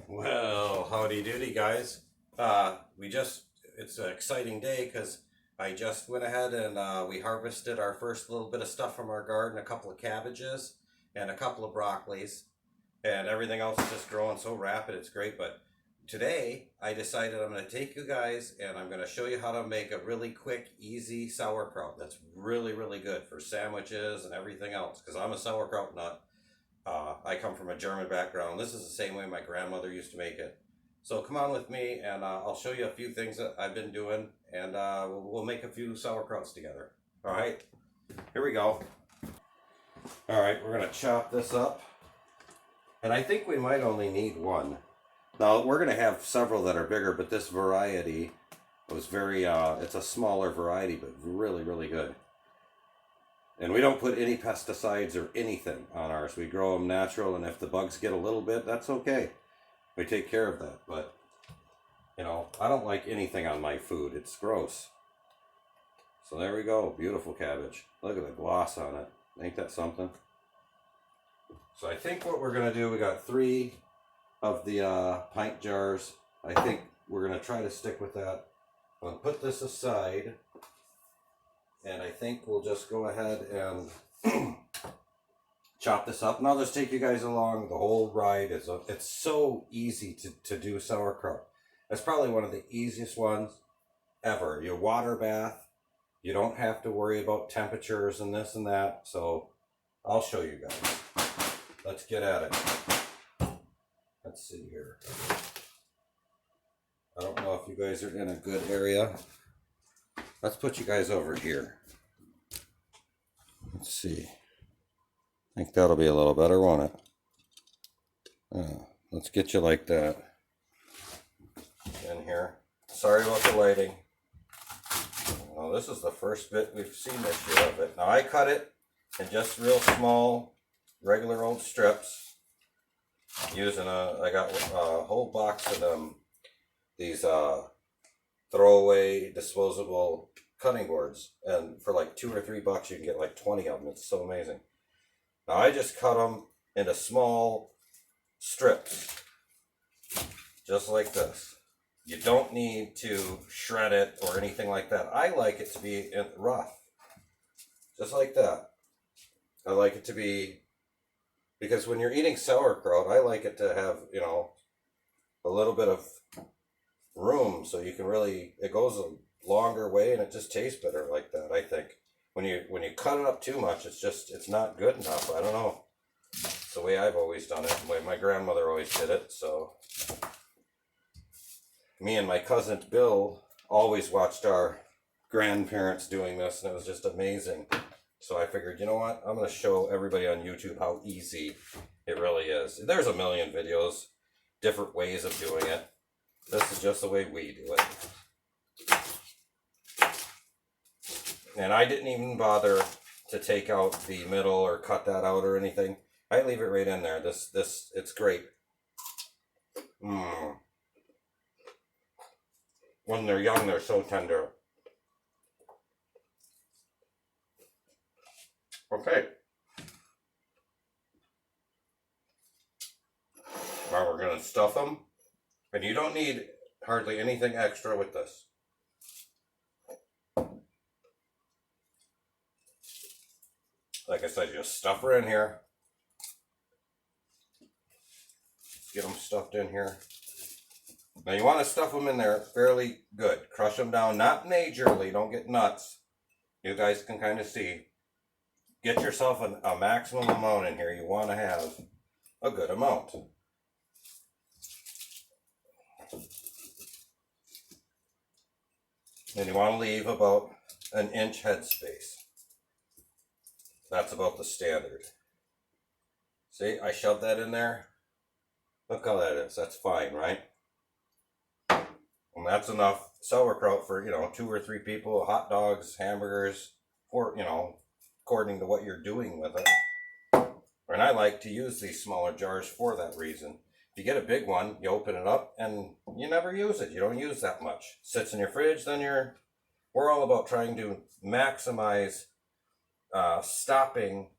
Well, howdy doody, guys. It's an exciting day because I just went ahead and we harvested our first little bit of stuff from our garden, a couple of cabbages and a couple of broccolis, and everything else is just growing so rapid, it's great. But today I decided I'm going to take you guys and I'm going to show you how to make a really quick, easy sauerkraut that's really, really good for sandwiches and everything else because I'm a sauerkraut nut. I come from a German background. This is the same way my grandmother used to make it. So come on with me and I'll show you a few things that I've been doing and we'll make a few sauerkrauts together. All right, here we go. All right, we're gonna chop this up. And I think we might only need one. Now we're gonna have several that are bigger, but this variety was it's a smaller variety, but really, really good. And we don't put any pesticides or anything on ours. We grow them natural, and if the bugs get a little bit, that's okay. We take care of that. But, I don't like anything on my food. It's gross. So there we go. Beautiful cabbage. Look at the gloss on it. Ain't that something? So I think what we're going to do, we got 3 of the pint jars. I think we're going to try to stick with that. I'm going to put this aside. And I think we'll just go ahead and chop this up. And I'll just take you guys along the whole ride. It's so easy to do sauerkraut. It's probably one of the easiest ones ever. You water bath. You don't have to worry about temperatures and this and that. So I'll show you guys. Let's get at it. Let's see here. I don't know if you guys are in a good area. Let's put you guys over here. Let's see. I think that'll be a little better, won't it? Let's get you like that. In here. Sorry about the lighting. Well, this is the first bit we've seen this year of it. Now I cut it in just real small, regular old strips. I got a whole box of them. These throwaway disposable cutting boards, and for like $2 or $3 you can get like 20 of them. It's so amazing. Now I just cut them into small strips just like this. You don't need to shred it or anything like that. I like it to be rough, just like that. I like it to be, because when you're eating sauerkraut, I like it to have a little bit of room so you can it goes a longer way and it just tastes better like that. I think when you cut it up too much, it's not good enough. I don't know. It's the way I've always done it, the way my grandmother always did it. So me and my cousin Bill always watched our grandparents doing this, and it was just amazing. So I figured, you know what, I'm going to show everybody on YouTube how easy it really is. There's a million videos, different ways of doing it. This is just the way we do it. And I didn't even bother to take out the middle or cut that out or anything. I leave it right in there. It's great. When they're young, they're so tender. Okay. Now we're going to stuff them. And you don't need hardly anything extra with this. Like I said, just stuff her in here. Get them stuffed in here. Now you want to stuff them in there fairly good. Crush them down, not majorly, don't get nuts. You guys can kind of see. Get yourself a maximum amount in here. You want to have a good amount. And you want to leave about an inch headspace. That's about the standard. See, I shoved that in there. Look how that is. That's fine, right? And that's enough sauerkraut for, 2 or 3 people, hot dogs, hamburgers, or, according to what you're doing with it. And I like to use these smaller jars for that reason. If you get a big one, you open it up and you never use it. You don't use that much. Sits in your fridge, then we're all about trying to maximize stopping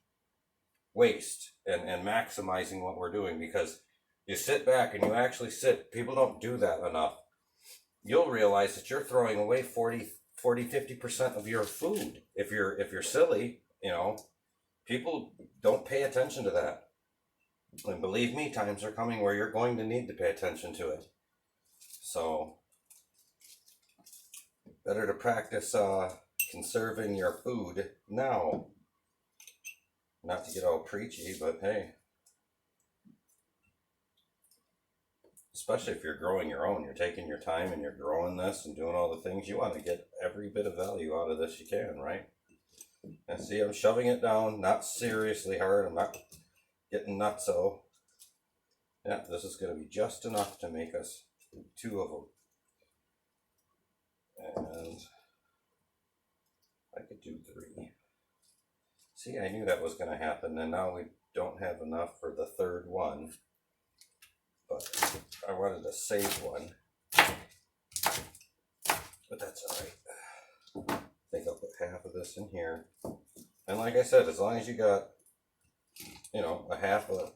waste and maximizing what we're doing, because you sit back and you actually sit, people don't do that enough. You'll realize that you're throwing away 50% of your food. If you're silly, people don't pay attention to that. And believe me, times are coming where you're going to need to pay attention to it. So, better to practice conserving your food now. Not to get all preachy, but hey. Especially if you're growing your own. You're taking your time and you're growing this and doing all the things. You want to get every bit of value out of this you can, right? And see, I'm shoving it down, not seriously hard. I'm not getting nutso. Yeah, this is going to be just enough to make us 2 of them. And I could do 3. See, I knew that was going to happen, and now we don't have enough for the 3rd one. But I wanted to save one. But that's alright. I think I'll put half of this in here. And like I said, as long as you got, a half a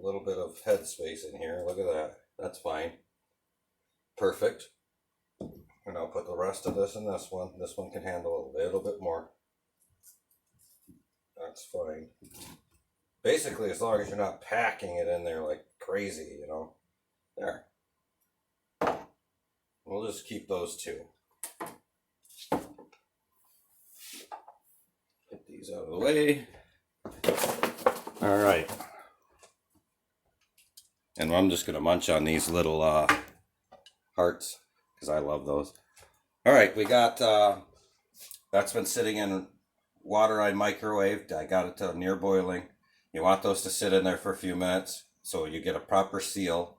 little bit of head space in here, look at that. That's fine. Perfect. And I'll put the rest of this in this one. This one can handle a little bit more. That's fine. Basically, as long as you're not packing it in there like crazy, There. We'll just keep those 2. Get these out of the way. All right. And I'm just going to munch on these little hearts because I love those. All right, we got, that's been sitting in water I microwaved. I got it to near boiling. You want those to sit in there for a few minutes so you get a proper seal,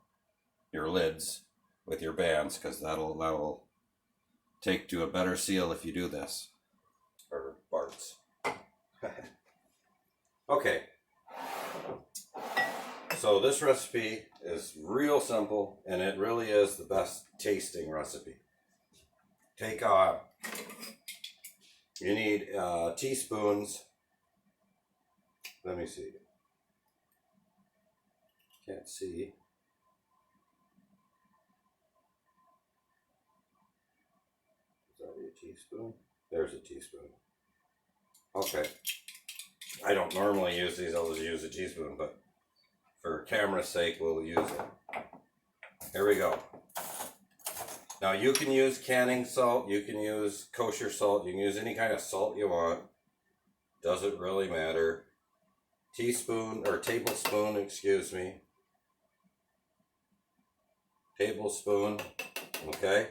your lids with your bands, because that'll take to a better seal if you do this. Or Bart's. Okay. So this recipe is real simple, and it really is the best tasting recipe. Take you need teaspoons. Let me see. Can't see. Is that a teaspoon? There's a teaspoon. Okay. I don't normally use these, I'll just use a teaspoon, but for camera's sake, we'll use it. Here we go. Now you can use canning salt, you can use kosher salt, you can use any kind of salt you want. Doesn't really matter. Teaspoon, or tablespoon, excuse me. Tablespoon, okay.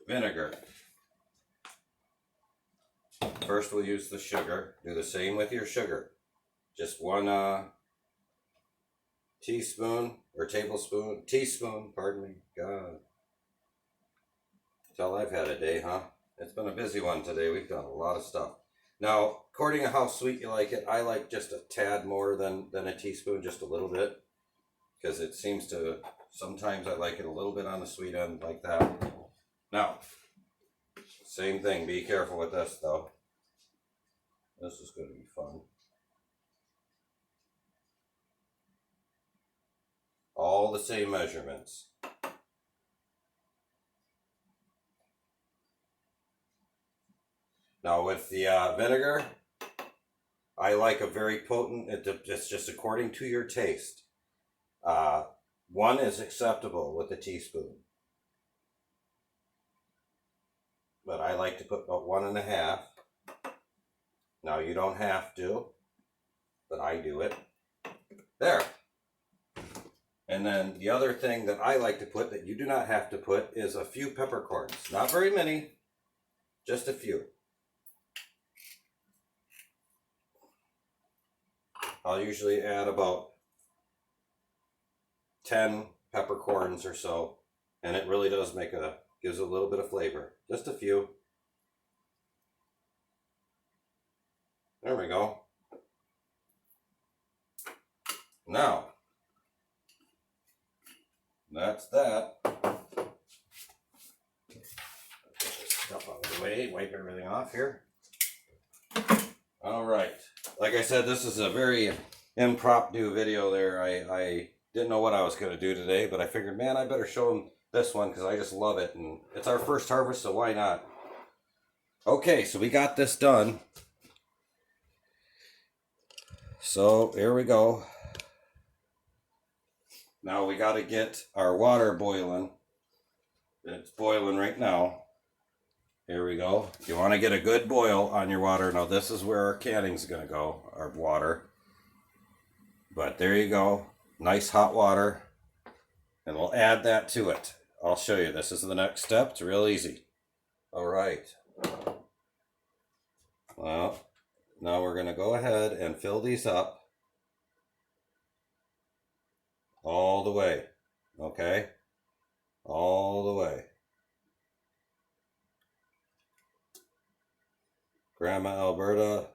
Vinegar. First we'll use the sugar. Do the same with your sugar. Just 1 teaspoon, or teaspoon, pardon me. God. That's all I've had a day, huh? It's been a busy one today. We've done a lot of stuff. Now, according to how sweet you like it, I like just a tad more than a teaspoon, just a little bit. Because it seems to, sometimes I like it a little bit on the sweet end, like that. Now, same thing. Be careful with this, though. This is going to be fun. All the same measurements. Now with the vinegar, I like a very potent, it's just according to your taste. 1 is acceptable with a teaspoon. But I like to put about 1.5. Now you don't have to, but I do it. There. And then the other thing that I like to put that you do not have to put is a few peppercorns. Not very many, just a few. I'll usually add about 10 peppercorns or so, and it really does gives a little bit of flavor. Just a few. There we go. Now, that's that. Get this stuff out of the way, wipe everything off here. All right. Like I said, this is a very impromptu video there. I didn't know what I was going to do today, but I figured, man, I better show them this one because I just love it. And it's our first harvest, so why not? Okay, so we got this done. So here we go. Now we got to get our water boiling. It's boiling right now. Here we go. You want to get a good boil on your water. Now this is where our canning's going to go, our water. But there you go. Nice hot water. And we'll add that to it. I'll show you. This is the next step. It's real easy. All right. Well, now we're going to go ahead and fill these up all the way. Okay? All the way. Grandma Alberta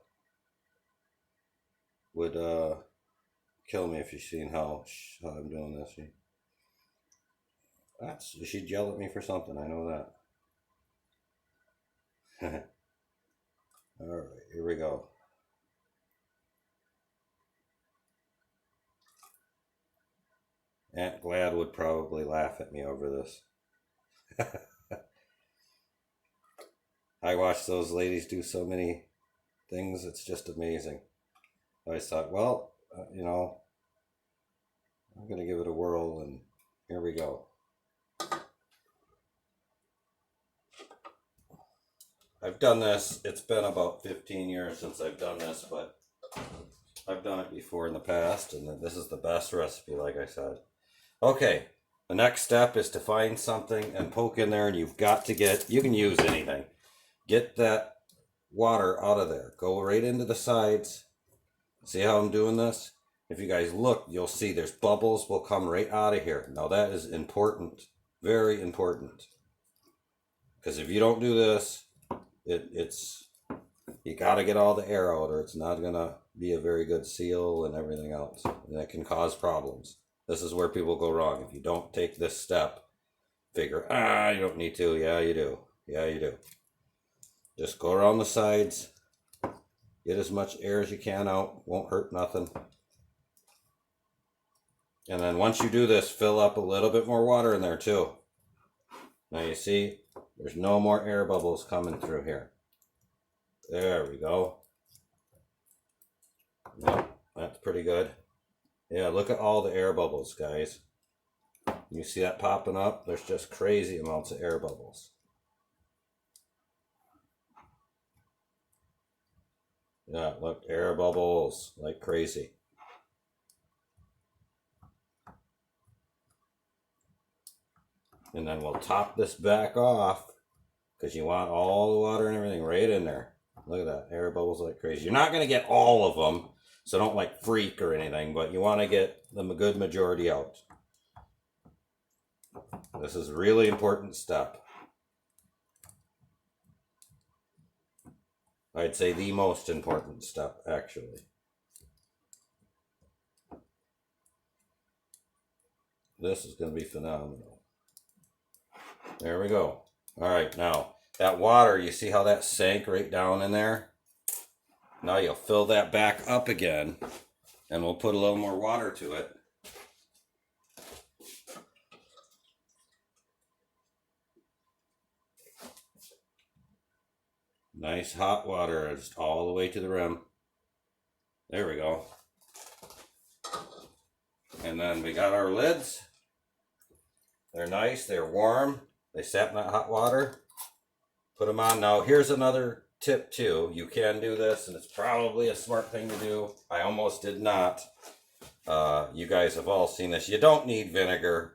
would kill me if she's seen how I'm doing this. She'd yell at me for something, I know that. Alright, here we go. Aunt Glad would probably laugh at me over this. I watch those ladies do so many things, it's just amazing. I always thought, well, you know, I'm going to give it a whirl, and here we go. I've done this, it's been about 15 years since I've done this, but I've done it before in the past, and this is the best recipe, like I said. Okay, the next step is to find something and poke in there, and you've got to you can use anything. Get that water out of there. Go right into the sides. See how I'm doing this? If you guys look, you'll see there's bubbles will come right out of here. Now that is important. Very important. Because if you don't do this, you got to get all the air out, or it's not going to be a very good seal and everything else. And that can cause problems. This is where people go wrong. If you don't take this step, figure, you don't need to. Yeah, you do. Yeah, you do. Just go around the sides. Get as much air as you can out. Won't hurt nothing. And then once you do this, fill up a little bit more water in there too. Now you see, there's no more air bubbles coming through here. There we go. Yep, that's pretty good. Yeah, look at all the air bubbles, guys. You see that popping up? There's just crazy amounts of air bubbles. Yeah, look, air bubbles like crazy. And then we'll top this back off because you want all the water and everything right in there. Look at that, air bubbles like crazy. You're not going to get all of them, so don't like freak or anything, but you want to get the good majority out. This is a really important step. I'd say the most important step, actually. This is going to be phenomenal. There we go. All right, now that water, you see how that sank right down in there? Now you'll fill that back up again, and we'll put a little more water to it. Nice hot water, just all the way to the rim. There we go. And then we got our lids. They're nice, they're warm. They sat in that hot water. Put them on. Now here's another tip too. You can do this, and it's probably a smart thing to do. I almost did not. You guys have all seen this. You don't need vinegar.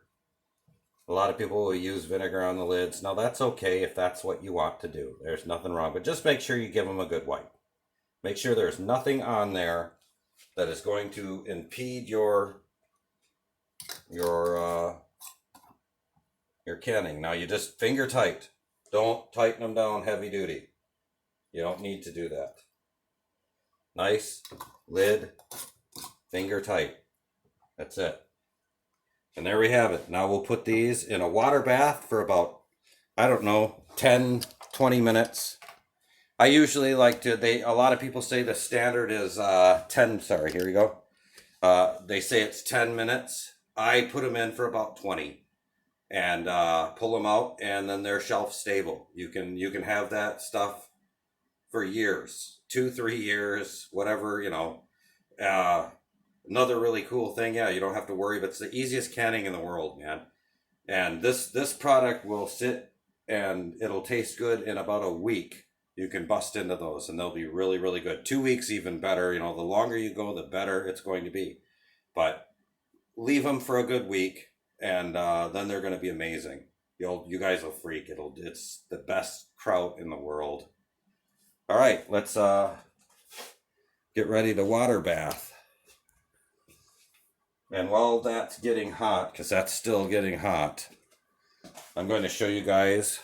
A lot of people will use vinegar on the lids. Now that's okay if that's what you want to do. There's nothing wrong, but just make sure you give them a good wipe. Make sure there's nothing on there that is going to impede your canning. Now you just finger tight. Don't tighten them down heavy duty. You don't need to do that. Nice lid, finger tight. That's it. And there we have it. Now we'll put these in a water bath for about, I don't know, 10, 20 minutes. I usually like to, a lot of people say the standard is 10, sorry, here we go. They say it's 10 minutes. I put them in for about 20 and pull them out, and then they're shelf stable. You can have that stuff for years, 2-3 years, whatever, you know. Another really cool thing, yeah, you don't have to worry, but it's the easiest canning in the world, man. And this product will sit and it'll taste good in about a week. You can bust into those and they'll be really, really good. 2 weeks even better. You know, the longer you go, the better it's going to be. But leave them for a good week, and then they're going to be amazing. You guys will freak. It's the best kraut in the world. All right, let's get ready to water bath. And while that's getting hot, because that's still getting hot, I'm going to show you guys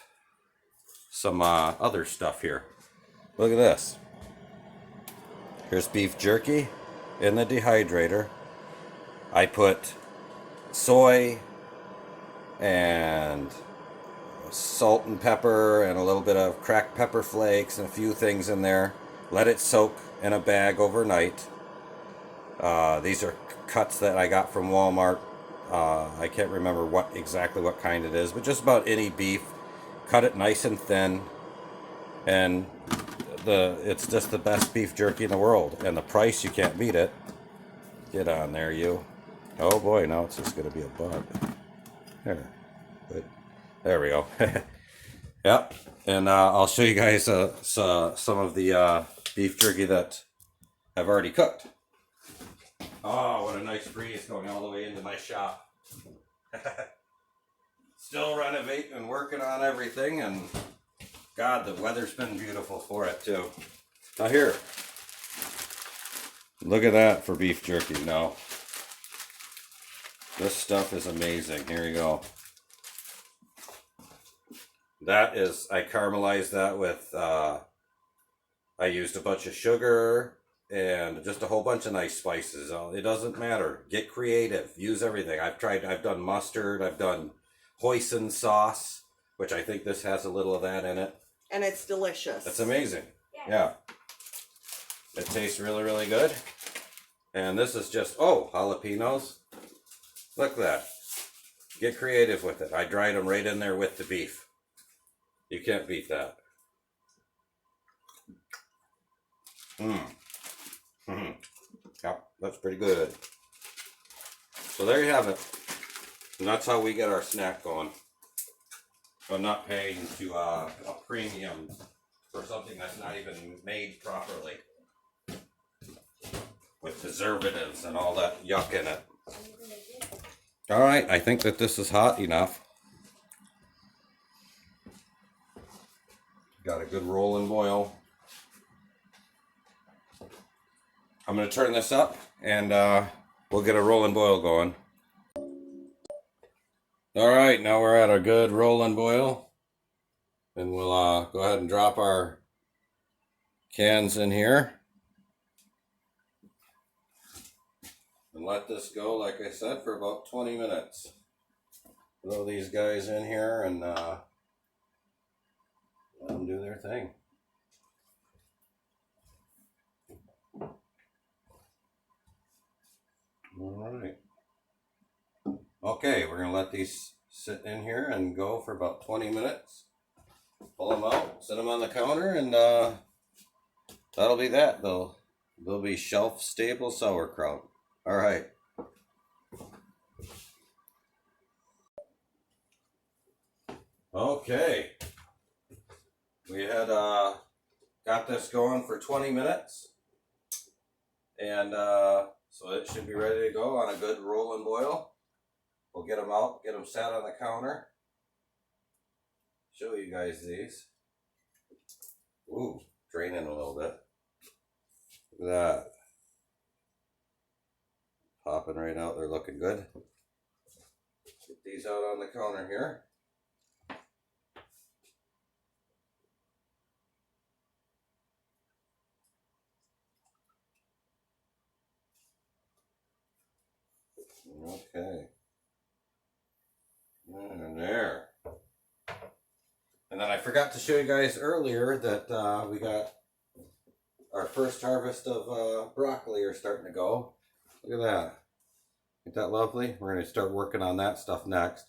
some other stuff here. Look at this. Here's beef jerky in the dehydrator. I put soy and salt and pepper and a little bit of cracked pepper flakes and a few things in there. Let it soak in a bag overnight. These are cuts that I got from Walmart. I can't remember exactly what kind it is, but just about any beef. Cut it nice and thin, and it's just the best beef jerky in the world, and the price, you can't beat it. Get on there, you. Oh boy, now it's just gonna be a bug. There we go. Yep, and I'll show you guys some of the beef jerky that I've already cooked. Oh, what a nice breeze going all the way into my shop. Still renovating and working on everything, and God, the weather's been beautiful for it too. Now here, look at that for beef jerky. Now, this stuff is amazing. Here you go. That is, I caramelized that with, I used a bunch of sugar and just a whole bunch of nice spices. It doesn't matter. Get creative. Use everything. I've done mustard. I've done hoisin sauce, which I think this has a little of that in it. And it's delicious. It's amazing. Yeah. It tastes really, really good. And this is just, jalapenos. Look at that. Get creative with it. I dried them right in there with the beef. You can't beat that. Yep, that's pretty good. So there you have it. And that's how we get our snack going. I'm not paying to a premium for something that's not even made properly, with preservatives and all that yuck in it. All right, I think that this is hot enough. Got a good roll and boil. I'm going to turn this up, and we'll get a roll and boil going. All right, now we're at a good roll and boil, and we'll go ahead and drop our cans in here and let this go, like I said, for about 20 minutes. Throw these guys in here and let them do their thing. All right. Okay, we're going to let these sit in here and go for about 20 minutes. Pull them out, set them on the counter, and that'll be that. They'll be shelf-stable sauerkraut. All right. Okay. We had got this going for 20 minutes, and so it should be ready to go on a good roll and boil. We'll get them out, get them sat on the counter. Show you guys these. Ooh, draining a little bit. Look at that. Popping right out, they're looking good. Get these out on the counter here. Okay. And there. And then I forgot to show you guys earlier that we got our first harvest of broccoli are starting to go. Look at that. Isn't that lovely? We're going to start working on that stuff next.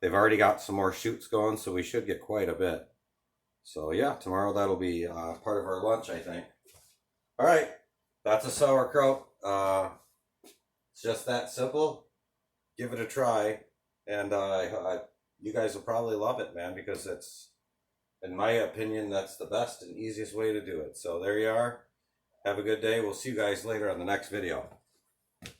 They've already got some more shoots going, so we should get quite a bit. So yeah, tomorrow that'll be part of our lunch, I think. All right, that's a sauerkraut. It's just that simple. Give it a try, and you guys will probably love it, man, because it's, in my opinion, that's the best and easiest way to do it. So there you are. Have a good day. We'll see you guys later on the next video.